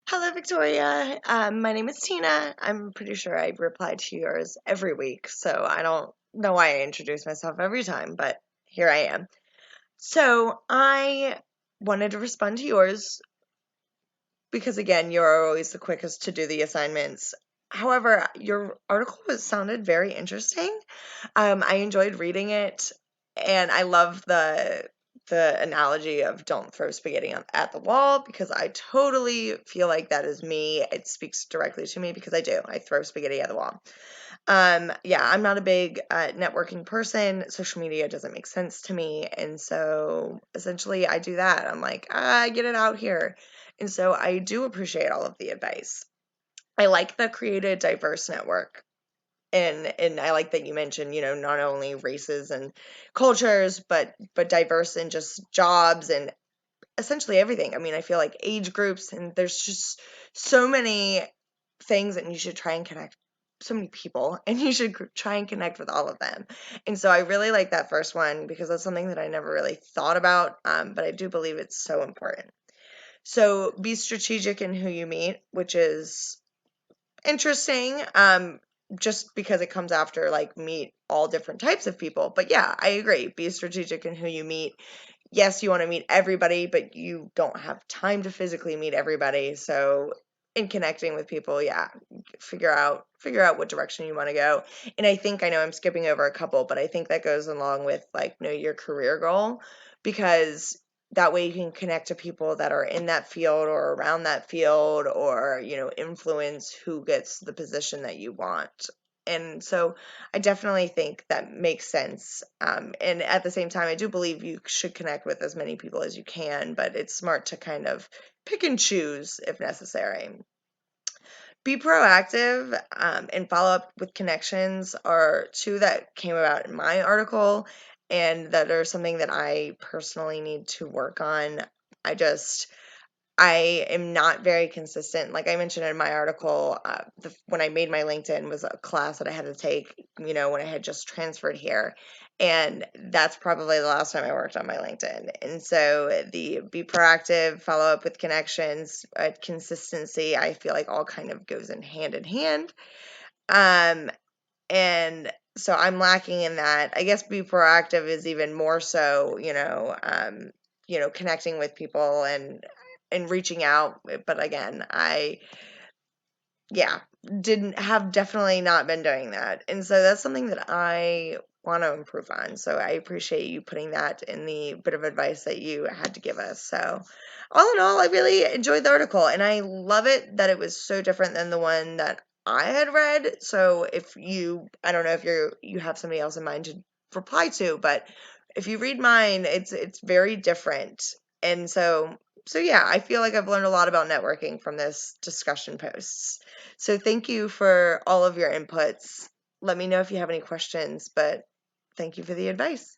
Hello, Victoria. My name is Tina. I'm pretty sure I reply to yours every week, so I don't know why I introduce myself every time, but here I am. So I wanted to respond to yours because, again, you're always the quickest to do the assignments. However, your article sounded very interesting. I enjoyed reading it, and I love the analogy of don't throw spaghetti at the wall because I totally feel like that is me. It speaks directly to me because I do. I throw spaghetti at the wall. Yeah, I'm not a big networking person. Social media doesn't make sense to me, and so essentially I do that. I'm like, get it out here, and so I do appreciate all of the advice. I like the create a diverse network. And I like that you mentioned, not only races and cultures, but diverse in just jobs and essentially everything. I mean, I feel like age groups, and there's just so many things, and you should try and connect so many people, and you should try and connect with all of them. And so I really like that first one because that's something that I never really thought about, but I do believe it's so important. So be strategic in who you meet, which is interesting. Just because it comes after like meet all different types of people. But yeah, I agree. Be strategic in who you meet. Yes, you want to meet everybody, but you don't have time to physically meet everybody. So in connecting with people, yeah, figure out what direction you want to go. And I know I'm skipping over a couple, but I think that goes along with like know your career goal because that way you can connect to people that are in that field or around that field or influence who gets the position that you want. And so I definitely think that makes sense. And at the same time, I do believe you should connect with as many people as you can, but it's smart to kind of pick and choose if necessary. Be proactive, and follow up with connections are two that came about in my article and that are something that I personally need to work on. I just I am not very consistent. Like I mentioned in my article, when I made my LinkedIn was a class that I had to take, when I had just transferred here. And that's probably the last time I worked on my LinkedIn. And so the be proactive, follow up with connections, consistency, I feel like all kind of goes in hand in hand. Um, and so I'm lacking in that. I guess be proactive is even more so, connecting with people and reaching out. But again, yeah, didn't have definitely not been doing that. And so that's something that I want to improve on. So I appreciate you putting that in the bit of advice that you had to give us. So all in all, I really enjoyed the article and I love it that it was so different than the one that I had read. So I don't know if you have somebody else in mind to reply to, but if you read mine, it's very different. And so yeah, I feel like I've learned a lot about networking from this discussion posts. So thank you for all of your inputs. Let me know if you have any questions, but thank you for the advice.